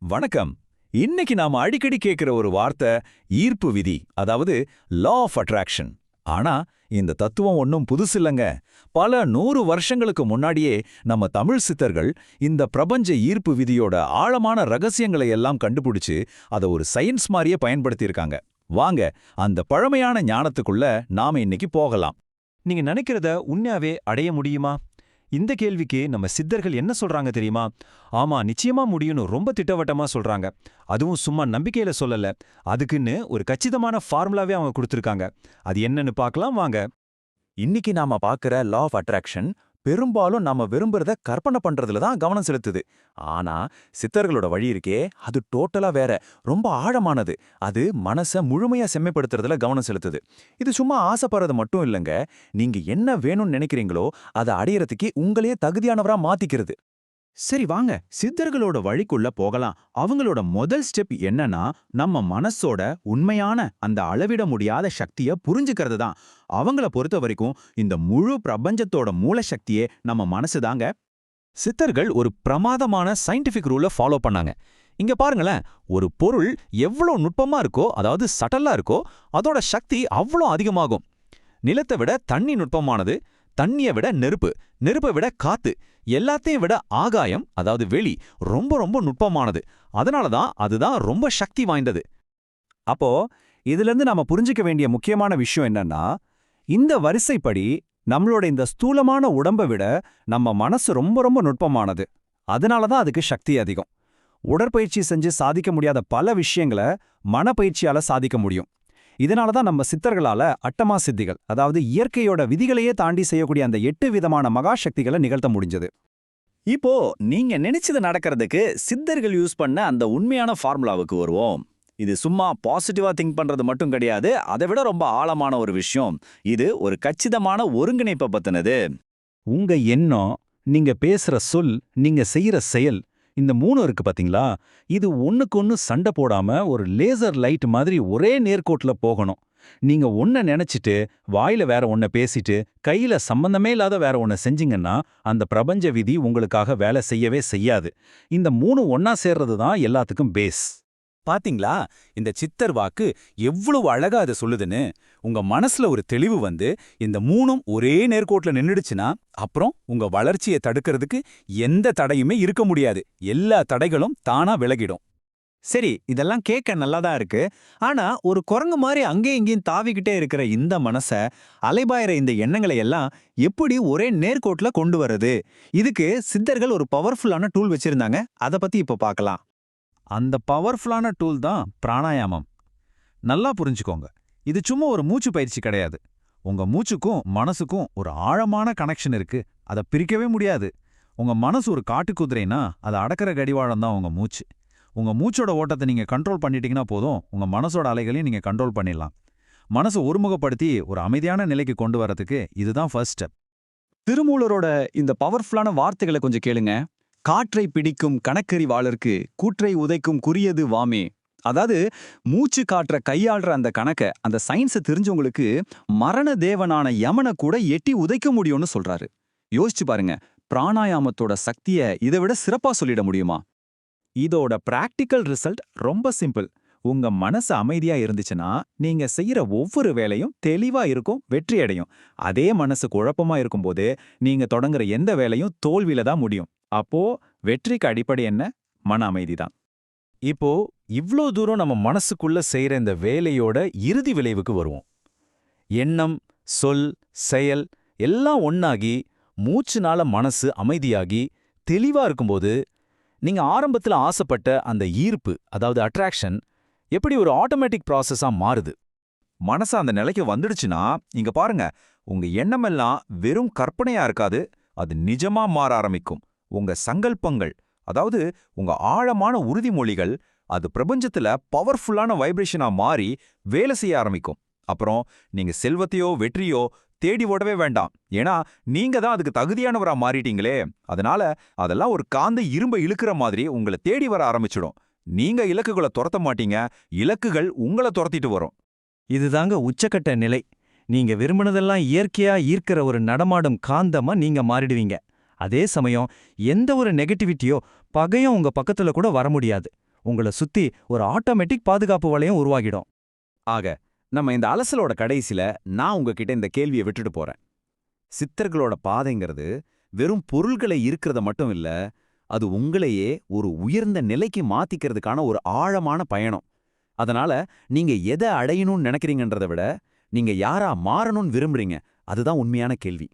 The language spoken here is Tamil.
வணக்கம். இன்னைக்கு நாம அடிக்கடி கேட்கிற ஒரு வார்த்தை ஈர்ப்பு விதி, அதாவது லா ஆஃப் அட்ராக்ஷன். ஆனா இந்த தத்துவம் ஒன்றும் புதுசில்லைங்க. பல 100 வருஷங்களுக்கு முன்னாடியே நம்ம தமிழ் சித்தர்கள் இந்த பிரபஞ்ச ஈர்ப்பு விதியோட ஆழமான ரகசியங்களை எல்லாம் கண்டுபிடிச்சு அதை ஒரு சயின்ஸ் மாதிரியே பயன்படுத்தியிருக்காங்க. வாங்க அந்த பழமையான ஞானத்துக்குள்ள நாம இன்னைக்கு போகலாம். நீங்க நினைக்கிறத உண்மையாவே அடைய முடியுமா? இந்த கேள்விக்கு நம்ம சித்தர்கள் என்ன சொல்றாங்க தெரியுமா? ஆமா, நிச்சயமா முடியும்னு ரொம்ப திட்டவட்டமா சொல்றாங்க. அதுவும் சும்மா நம்பிக்கையில சொல்லல. அதுக்குன்னு ஒரு கச்சிதமான ஃபார்முலாவே அவங்க கொடுத்திருக்காங்க. அது என்னன்னு பார்க்கலாம் வாங்க. இன்னைக்கு நாம பார்க்கிற லா ஆஃப் அட்ராக்ஷன் பெரும்பாலும் நாம விரும்புறத கற்பனை பண்றதுல தான் கவனம் செலுத்துது. ஆனா சித்தர்களோட வழி இருக்கே, அது டோட்டலா வேற, ரொம்ப ஆழமானது. அது மனச முழுமையா செம்மைப்படுத்துறதுல கவனம் செலுத்துது. இது சும்மா ஆசைப்படுறது மட்டும் இல்லைங்க. நீங்க என்ன வேணும்னு நினைக்கிறீங்களோ அதை அடையறதுக்கே உங்களையே தகுதியானவரா மாத்திக்கிறது. சரி வாங்க சித்தர்களோட வழிக்குள்ள போகலாம். அவங்களோட முதல் ஸ்டெப் என்னன்னா, நம்ம மனசோட உண்மையான அந்த அளவிட முடியாத சக்திய புரிஞ்சுக்கிறது தான். அவங்கள பொறுத்த வரைக்கும் இந்த முழு பிரபஞ்சத்தோட மூல சக்தியே நம்ம மனசு தாங்க. சித்தர்கள் ஒரு பிரமாதமான சயின்டிஃபிக் ரூலை ஃபாலோ பண்ணாங்க. இங்க பாருங்களேன், ஒரு பொருள் எவ்வளவு நுட்பமா இருக்கோ, அதாவது சட்டலா இருக்கோ, அதோட சக்தி அவ்வளோ அதிகமாகும். நிலத்தை விட தண்ணி நுட்பமானது, தண்ணியை விட நெருப்பு, நெருப்பை விட காத்து, எல்லாத்தையும் விட ஆகாயம், அதாவது வெளி, ரொம்ப ரொம்ப நுட்பமானது. அதனாலதான் அதுதான் ரொம்ப சக்தி வாய்ந்தது. அப்போ இதிலிருந்து நாம புரிஞ்சுக்க வேண்டிய முக்கியமான விஷயம் என்னன்னா, இந்த வரிசைப்படி நம்மளோட இந்த ஸ்தூலமான உடம்பை விட நம்ம மனசு ரொம்ப ரொம்ப நுட்பமானது. அதனாலதான் அதுக்கு சக்தி அதிகம். உடற்பயிற்சி செஞ்சு சாதிக்க முடியாத பல விஷயங்களை மனப்பயிற்சியால சாதிக்க முடியும். இதனாலதான் நம்ம சித்தர்களால அட்டமா சித்திகள், அதாவது இயற்கையோட விதிகளையே தாண்டி செய்யக்கூடிய அந்த 8 விதமான மகா சக்திகளை நிகழ்த்த முடிஞ்சது. இப்போ நீங்க நினைச்சது நடக்கிறதுக்கு சித்தர்கள் யூஸ் பண்ண அந்த உண்மையான ஃபார்முலாவுக்கு வருவோம். இது சும்மா பாசிட்டிவா திங்க் பண்றது மட்டும் கிடையாது, அதை விட ரொம்ப ஆழமான ஒரு விஷயம். இது ஒரு கச்சிதமான ஒருங்கிணைப்பை பத்தினது. உங்க எண்ணம், நீங்க பேசுற சொல், நீங்க செய்யற செயல், இந்த 3 இருக்கு பாத்தீங்களா? இது ஒண்ணுக்கொன்னு சண்டை போடாம ஒரு லேசர் லைட் மாதிரி ஒரே நேர்கோட்டுல போகணும். நீங்க ஒன்ன நினைச்சிட்டு வாயில வேற ஒன்ன பேசிட்டு கையில சம்பந்தமே இல்லாத வேற ஒன்ன செஞ்சீங்கன்னா அந்த பிரபஞ்ச விதி உங்களுக்காக வேலை செய்யவே செய்யாது. இந்த 3 ஒன்னா சேர்றது தான் எல்லாத்துக்கும் பேஸ். பாத்தீங்களா, இந்த சித்தர் வாக்கு எவ்வளவு அழகா அதை சொல்லுதுன்னு. உங்க மனசுல ஒரு தெளிவு வந்து இந்த 3ம் ஒரே நேர்கோட்டுல நின்னுடுச்சுன்னா, அப்புறம் உங்க வளர்ச்சியை தடுக்கிறதுக்கு எந்த தடையுமே இருக்க முடியாது. எல்லா தடைகளும் தானா விலகிடும். சரி, இதெல்லாம் கேட்க நல்லாதான் இருக்கு. ஆனா ஒரு குரங்கு மாதிரி அங்கேயும் இங்கேயும் தாவிக்கிட்டே இருக்கிற இந்த மனச, அலைபாயிர இந்த எண்ணங்களை எல்லாம் எப்படி ஒரே நேர்கோட்டுல கொண்டு வரது? இதுக்கு சித்தர்கள் ஒரு பவர்ஃபுல்லான டூல் வச்சிருந்தாங்க. அதை பத்தி இப்ப பார்க்கலாம். அந்த பவர்ஃபுல்லான டூல் தான் பிராணாயாமம். நல்லா புரிஞ்சுக்கோங்க, இது சும்மா ஒரு மூச்சு பயிற்சி கிடையாது. உங்க மூச்சுக்கும் மனசுக்கும் ஒரு ஆழமான கனெக்ஷன் இருக்கு. அதை பிரிக்கவே முடியாது. உங்க மனசு ஒரு காட்டுக்குதிரைனா அதை அடக்கிற கடிவாளம் தான் உங்க மூச்சு. உங்க மூச்சோட ஓட்டத்தை நீங்க கண்ட்ரோல் பண்ணிட்டீங்கன்னா போதும், உங்க மனசோட அலைகளையும் நீங்க கண்ட்ரோல் பண்ணிடலாம். மனசை ஒருமுகப்படுத்தி ஒரு அமைதியான நிலைக்கு கொண்டு வரதுக்கு இதுதான் ஃபர்ஸ்ட் ஸ்டெப். திருமூலரோட இந்த பவர்ஃபுல்லான வார்த்தைகளை கொஞ்சம் கேளுங்க. காற்றை பிடிக்கும் கணக்கறிவாளருக்கு கூற்றை உதைக்கும் குறியது வாமே. அதாவது மூச்சு காற்ற கையாள்ற அந்த கணக்க, அந்த சயின்ஸை தெரிஞ்சவங்களுக்கு மரண தேவனான யமனை கூட எட்டி உதைக்க முடியும்னு சொல்றாரு. யோசிச்சு பாருங்க, பிராணாயாமத்தோட சக்தியை இதை விட சிறப்பா சொல்லிட முடியுமா? இதோட பிராக்டிக்கல் ரிசல்ட் ரொம்ப சிம்பிள். உங்க மனசு அமைதியா இருந்துச்சுன்னா நீங்க செய்யற ஒவ்வொரு வேலையும் தெளிவா இருக்கும், வெற்றி அடையும். அதே மனசு குழப்பமா இருக்கும்போது நீங்க தொடங்குற எந்த வேலையும் தோல்வியில தான் முடியும். அப்போ வெற்றிக்கு அடிப்படை என்ன? மன அமைதிதான். இப்போ இவ்ளோ தூரம் நம்ம மனசுக்குள்ள செய்யற இந்த வேலையோட இறுதி விளைவுக்கு வருவோம். எண்ணம், சொல், செயல் எல்லாம் ஒன்னாகி மூச்சுனால மனசு அமைதியாகி தெளிவா இருக்கும்போது, நீங்க ஆரம்பத்துல ஆசைப்பட்ட அந்த ஈர்ப்பு, அதாவது அட்ராக்ஷன், எப்படி ஒரு ஆட்டோமேட்டிக் ப்ராசஸா மாறுது. மனசு அந்த நிலைக்கு வந்துடுச்சுன்னா இங்க பாருங்க, உங்க எண்ணமெல்லாம் வெறும் கற்பனையா இருக்காது, அது நிஜமா மாற ஆரம்பிக்கும். உங்க சங்கல்பங்கள், அதாவது உங்க ஆழமான உறுதிமொழிகள், அது பிரபஞ்சத்துல பவர்ஃபுல்லான வைப்ரேஷனா மாறி வேலை செய்ய ஆரம்பிக்கும். அப்புறம் நீங்க செல்வத்தையோ வெற்றியோ தேடி ஓடவே வேண்டாம். ஏன்னா நீங்க தான் அதுக்கு தகுதியானவரா மாறிட்டீங்களே. அதனால அதெல்லாம் ஒரு காந்த இரும்பை இழுக்கிற மாதிரி உங்களை தேடி வர ஆரம்பிச்சிடும். நீங்க இலக்குகளை துரத்த மாட்டீங்க, இலக்குகள் உங்களை துரத்திட்டு வரும். இதுதாங்க உச்சக்கட்ட நிலை. நீங்க விரும்பினதெல்லாம் இயற்கையா ஈர்க்கிற ஒரு நடமாடும் காந்தமா நீங்க மாறிடுவீங்க. அதே சமயம் எந்த ஒரு நெகட்டிவிட்டியோ பகையும் உங்க பக்கத்துல கூட வர முடியாது. உங்களை சுத்தி ஒரு ஆட்டோமேட்டிக் பாதுகாப்பு வளையம் உருவாகிடும். ஆக நம்ம இந்த அலசலோட கடைசில நான் உங்ககிட்ட இந்த கேள்வியை விட்டுட்டு போறேன். சித்தர்களோட பாதைங்கிறது வெறும் பொருள்களை இருக்கிறத மட்டும் இல்ல, அது உங்களையே ஒரு உயர்ந்த நிலைக்கு மாத்திக்கிறதுக்கான ஒரு ஆழமான பயணம். அதனால நீங்க எதை அடையணும்னு நினைக்கிறீங்கன்றத விட நீங்க யாரா மாறணும்னு விரும்புறீங்க, அதுதான் உண்மையான கேள்வி.